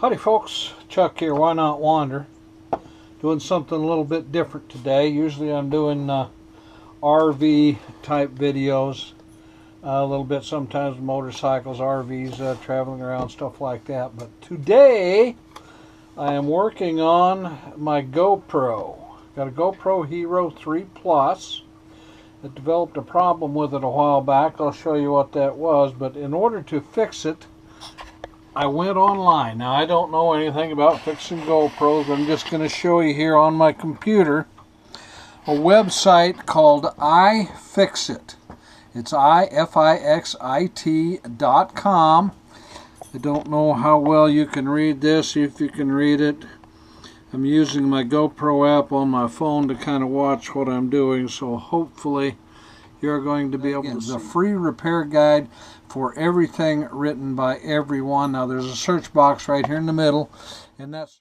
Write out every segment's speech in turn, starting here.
Howdy folks, Chuck here, Why Not Wander. Doing something a little bit different today. Usually I'm doing RV type videos, a little bit sometimes motorcycles, RVs, traveling around, stuff like that. But today I am working on my GoPro. Got a GoPro Hero 3 Plus. It developed a problem with it a while back. I'll show you what that was, but in order to fix it, I went online. Now, I don't know anything about fixing GoPros, but I'm just going to show you here on my computer a website called iFixit. It's ifixit.com. I don't know how well you can read this, if you can read it. I'm using my GoPro app on my phone to kind of watch what I'm doing, so hopefully you're going to be able to. It's a free repair guide for everything written by everyone. Now there's a search box right here in the middle, and that's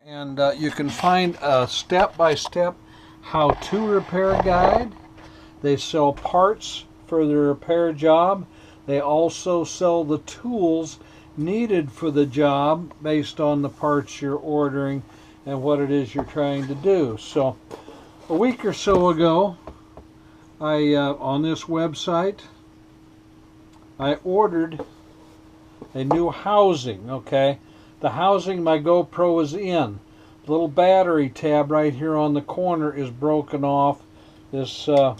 you can find a step-by-step how-to repair guide. They sell parts for the repair job. They also sell the tools needed for the job based on the parts you're ordering and what it is you're trying to do. So a week or so ago, on this website, I ordered a new housing. Okay, the housing my GoPro is in, the little battery tab right here on the corner is broken off. This the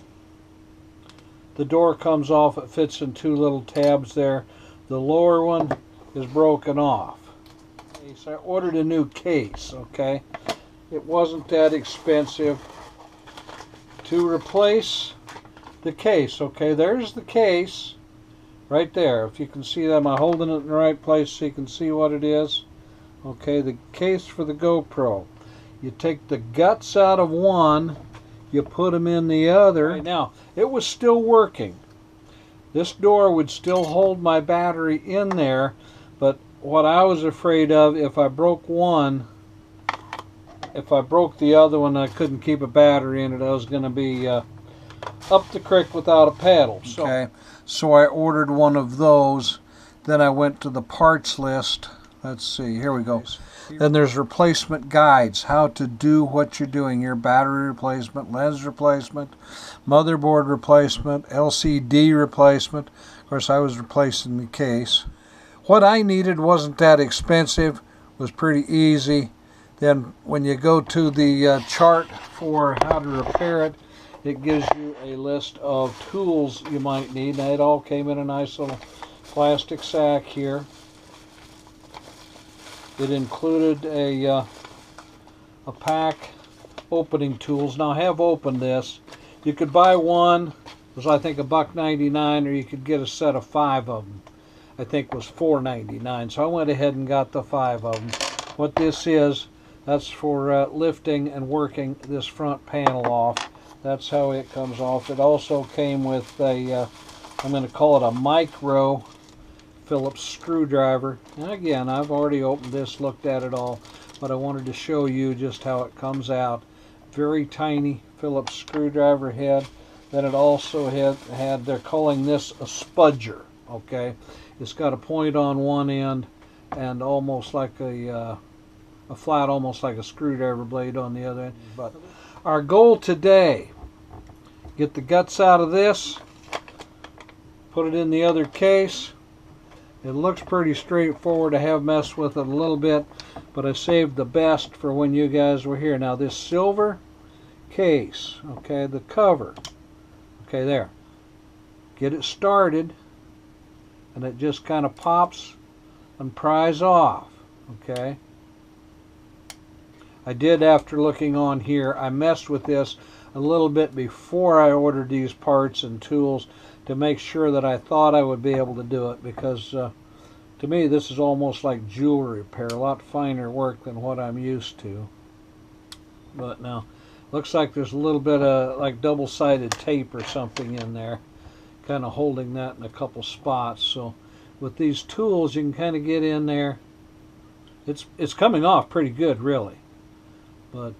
door comes off. It fits in two little tabs there. The lower one is broken off. So I ordered a new case. Okay, it wasn't that expensive to replace the case. Okay, there's the case right there. If you can see that, am I holding it in the right place so you can see what it is? Okay, the case for the GoPro. You take the guts out of one, you put them in the other. Right now, it was still working. This door would still hold my battery in there, but what I was afraid of, if I broke one, if I broke the other one, I couldn't keep a battery in it. I was going to be up the creek without a paddle. Okay, so I ordered one of those. Then I went to the parts list. Let's see, here we go. Then there's replacement guides, how to do what you're doing here. Battery replacement, lens replacement, motherboard replacement, LCD replacement. Of course, I was replacing the case. What I needed wasn't that expensive, was pretty easy. Then when you go to the chart for how to repair it, it gives you a list of tools you might need. Now, it all came in a nice little plastic sack here. It included a pack opening tools. Now, I have opened this. You could buy one. It was, I think, $1.99, or you could get a set of 5 of them. I think it was $4.99. So I went ahead and got the 5 of them. What this is, that's for lifting and working this front panel off. That's how it comes off. It also came with a, I'm going to call it a micro Phillips screwdriver. And again, I've already opened this, looked at it all, but I wanted to show you just how it comes out. Very tiny Phillips screwdriver head. Then it also had, they're calling this a spudger. Okay, it's got a point on one end and almost like a flat, almost like a screwdriver blade on the other end. But our goal today, get the guts out of this, put it in the other case. It looks pretty straightforward. I have messed with it a little bit, but I saved the best for when you guys were here. Now this silver case, okay, the cover, okay, there. Get it started, and it just kind of pops and pries off, okay. I did, after looking on here, I messed with this a little bit before I ordered these parts and tools to make sure that I thought I would be able to do it, because to me this is almost like jewelry repair, a lot finer work than what I'm used to. But now, looks like there's a little bit of like double-sided tape or something in there, kind of holding that in a couple spots. So with these tools you can kind of get in there. It's coming off pretty good, really. But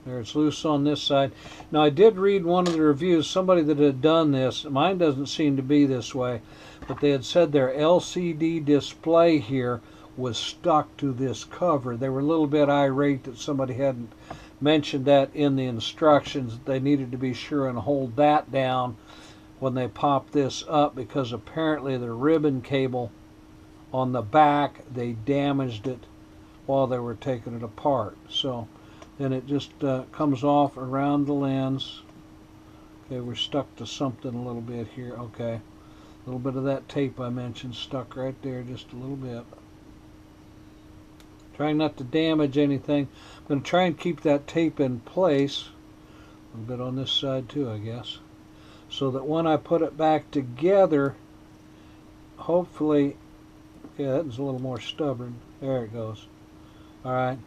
There, it's loose on this side. Now, I did read one of the reviews, somebody that had done this. Mine doesn't seem to be this way, but they had said their LCD display here was stuck to this cover. They were a little bit irate that somebody hadn't mentioned that in the instructions. They needed to be sure and hold that down when they pop this up, because apparently the ribbon cable on the back, they damaged it while they were taking it apart. So then it just comes off around the lens. Okay, we're stuck to something a little bit here. Okay, a little bit of that tape I mentioned stuck right there, just a little bit. Trying not to damage anything. I'm going to try and keep that tape in place. A little bit on this side too, I guess, so that when I put it back together, hopefully, yeah, that was a little more stubborn. There it goes. All right.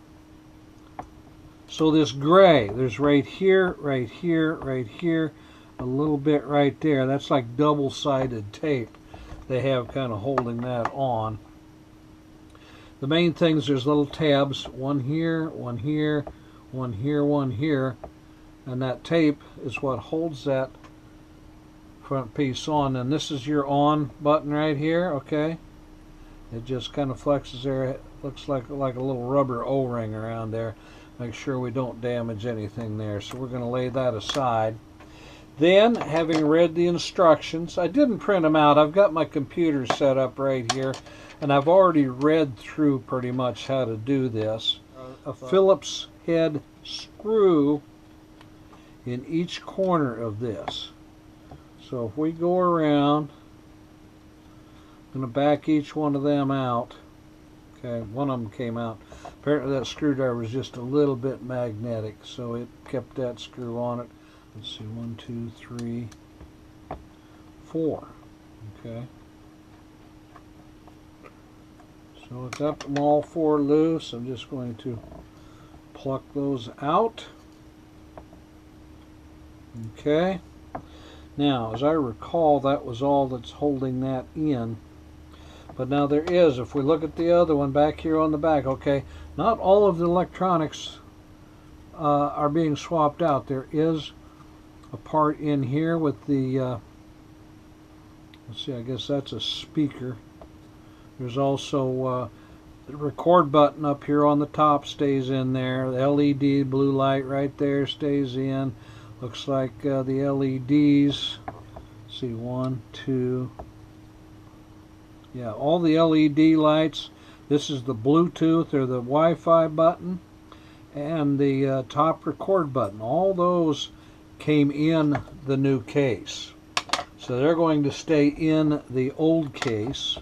So this gray, there's right here, right here, right here, a little bit right there. That's like double-sided tape they have kind of holding that on. The main things, there's little tabs, one here, one here, one here, one here, and that tape is what holds that front piece on. And this is your on button right here, okay? It just kind of flexes there. It looks like a little rubber O-ring around there. Make sure we don't damage anything there. So we're going to lay that aside. Then, having read the instructions, I didn't print them out. I've got my computer set up right here, and I've already read through pretty much how to do this. A Phillips head screw in each corner of this. So if we go around, I'm going to back each one of them out. Okay, one of them came out. Apparently that screwdriver was just a little bit magnetic, so it kept that screw on it. Let's see, 1, 2, 3, 4. Okay. So I've got them all 4 loose. I'm just going to pluck those out. Okay. Now, as I recall, that was all that's holding that in. But now there is, if we look at the other one back here on the back, okay, not all of the electronics are being swapped out. There is a part in here with the, let's see, I guess that's a speaker. There's also the record button up here on the top stays in there. The LED blue light right there stays in. Looks like the LEDs, let's see, 1, 2, yeah, all the LED lights. This is the Bluetooth or the Wi-Fi button, and the top record button. All those came in the new case. So they're going to stay in the old case.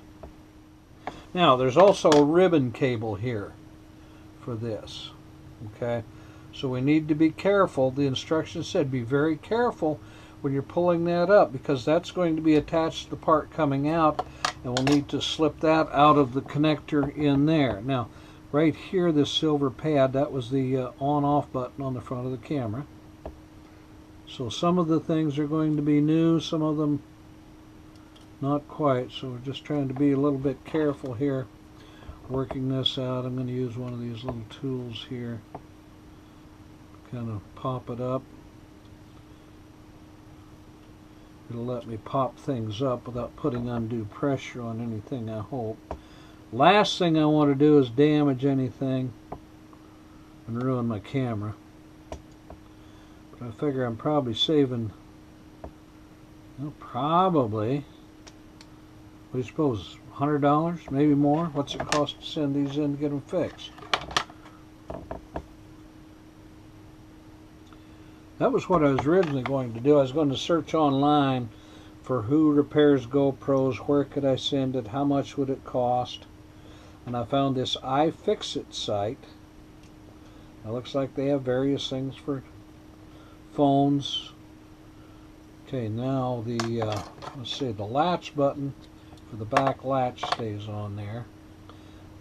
Now, there's also a ribbon cable here for this. Okay, so we need to be careful. The instructions said be very careful when you're pulling that up, because that's going to be attached to the part coming out, and we'll need to slip that out of the connector in there. Now, right here, this silver pad, that was the on-off button on the front of the camera. So some of the things are going to be new, some of them not quite. So we're just trying to be a little bit careful here, working this out. I'm going to use one of these little tools here, kind of pop it up. It'll let me pop things up without putting undue pressure on anything, I hope. Last thing I want to do is damage anything and ruin my camera. But I figure I'm probably saving, well, probably, what do you suppose, $100, maybe more? What's it cost to send these in to get them fixed? That was what I was originally going to do. I was going to search online for who repairs GoPros, where could I send it, how much would it cost, and I found this iFixit site. It looks like they have various things for phones. Okay, now the let's see, the latch button for the back latch stays on there,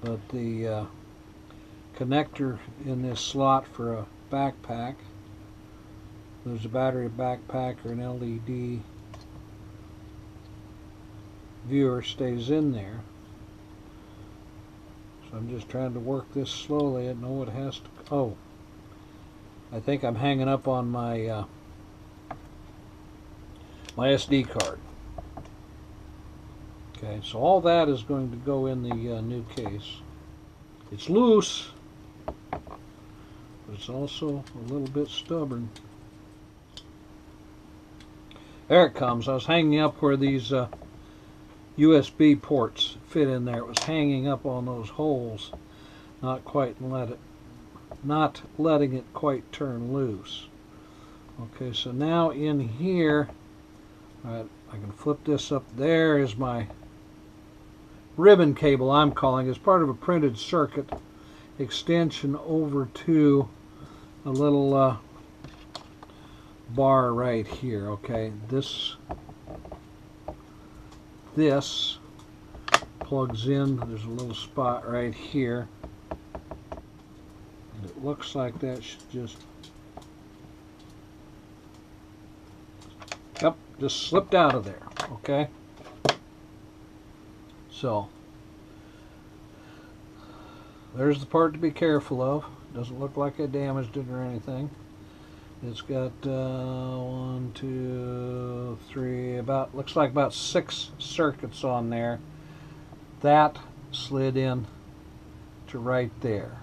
but the connector in this slot for a backpack, there's a battery backpack or an LED viewer, stays in there. So I'm just trying to work this slowly. I know it has to, oh, I think I'm hanging up on my my SD card. Okay, so all that is going to go in the new case. It's loose, but it's also a little bit stubborn. There it comes. I was hanging up where these USB ports fit in there. It was hanging up on those holes, not letting it quite turn loose. Okay, so now in here, I can flip this up. There is my ribbon cable, I'm calling. It's part of a printed circuit extension over to a little bar right here. Okay, this plugs in. There's a little spot right here, and it looks like that should just, yep, just slipped out of there. Okay, so there's the part to be careful of. Doesn't look like I damaged it or anything. It's got 1, 2, 3, looks like about 6 circuits on there. That slid in to right there.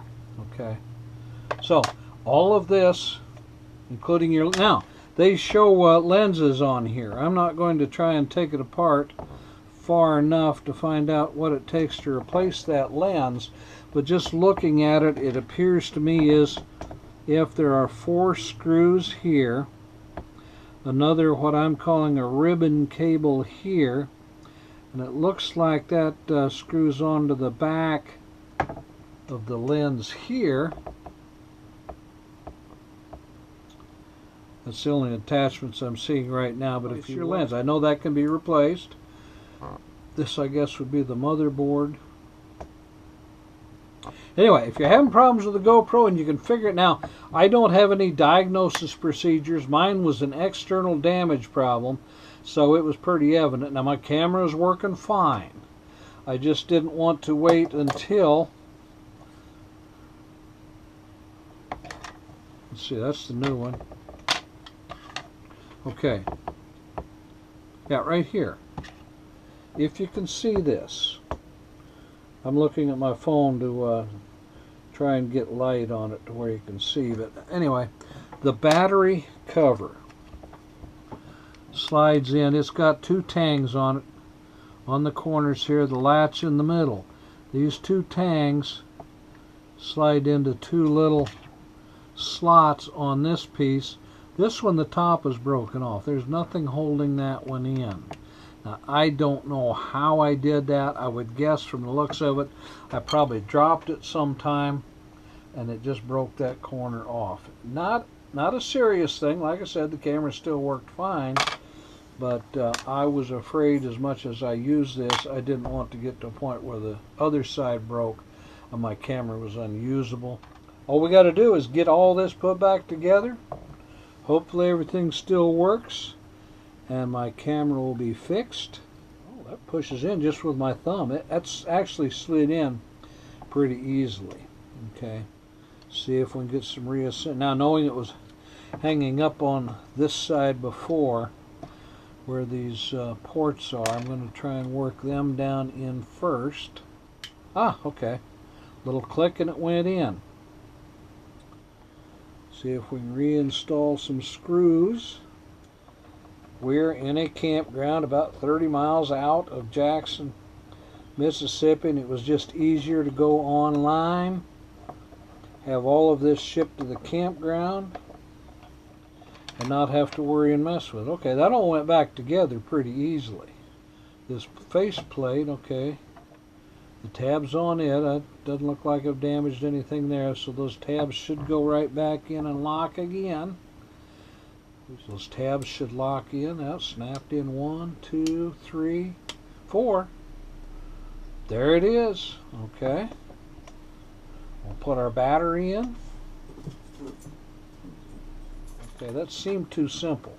Okay, so all of this, including your, now they show lenses on here. I'm not going to try and take it apart far enough to find out what it takes to replace that lens, but just looking at it, it appears to me is, if there are 4 screws here, another what I'm calling a ribbon cable here, and it looks like that screws onto the back of the lens here. That's the only attachments I'm seeing right now, but if your lens, I know that can be replaced. This, I guess, would be the motherboard. Anyway, if you're having problems with the GoPro and you can figure it, now I don't have any diagnosis procedures. Mine was an external damage problem, so it was pretty evident. Now my camera is working fine. I just didn't want to wait until, let's see, that's the new one. Okay, yeah, right here. If you can see this, I'm looking at my phone to try and get light on it to where you can see, but anyway, the battery cover slides in. It's got 2 tangs on it on the corners here, the latch in the middle. These 2 tangs slide into 2 little slots on this piece. This one, the top is broken off. There's nothing holding that one in. Now, I don't know how I did that. I would guess from the looks of it, I probably dropped it sometime and it just broke that corner off. Not a serious thing. Like I said, the camera still worked fine, but I was afraid, as much as I used this, I didn't want to get to a point where the other side broke and my camera was unusable. All we got to do is get all this put back together. Hopefully everything still works and my camera will be fixed. Oh, that pushes in just with my thumb. That's actually slid in pretty easily. Okay, see if we can get some reassembly. Now, knowing it was hanging up on this side before where these ports are, I'm going to try and work them down in first. Ah, okay, little click and it went in. See if we can reinstall some screws. We're in a campground about 30 miles out of Jackson, Mississippi, and it was just easier to go online, have all of this shipped to the campground, and not have to worry and mess with it. Okay, that all went back together pretty easily. This face plate, okay, the tabs on it, doesn't look like I've damaged anything there, so those tabs should go right back in and lock again. Those tabs should lock in. That snapped in 1, 2, 3, 4. There it is. Okay. We'll put our battery in. Okay, that seemed too simple.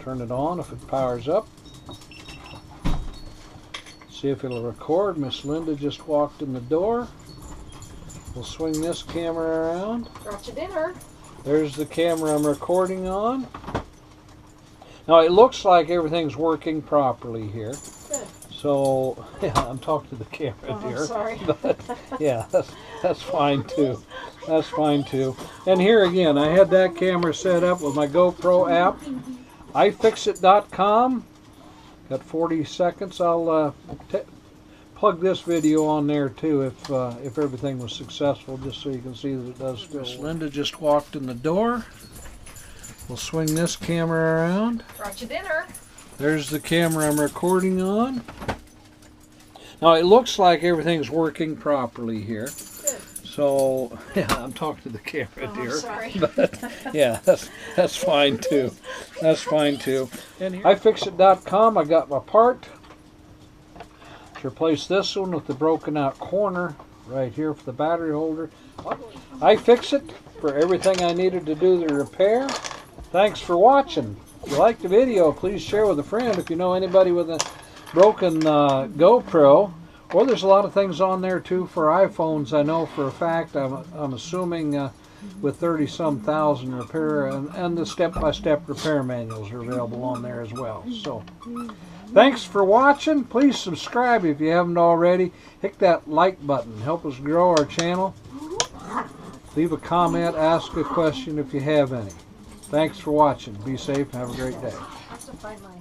Turn it on if it powers up. See if it'll record. Miss Linda just walked in the door. We'll swing this camera around. Brought you dinner. There's the camera I'm recording on. Now it looks like everything's working properly here. Good. So, yeah, I'm talking to the camera, dear. I'm sorry. But, yeah, that's fine too. That's fine too. And here again, I had that camera set up with my GoPro app. iFixit.com. Got 40 seconds. I'll plug this video on there too if everything was successful, just so you can see that it does go. Linda just walked in the door. We'll swing this camera around. Brought you dinner. There's the camera I'm recording on. Now it looks like everything's working properly here. Good. So, yeah, I'm talking to the camera, dear. I'm sorry. But, yeah, that's fine too. That's fine too. And here, iFixit.com, I got my part. To replace this one with the broken out corner right here for the battery holder. iFixit for everything I needed to do the repair. Thanks for watching. If you liked the video, please share with a friend. If you know anybody with a broken GoPro, or there's a lot of things on there too for iPhones. I know for a fact. I'm assuming with 30-some thousand repair, and the step-by-step repair manuals are available on there as well. So, thanks for watching. Please subscribe if you haven't already. Hit that like button. Help us grow our channel. Leave a comment. Ask a question if you have any. Thanks for watching. Be safe and have a great day. I have to find my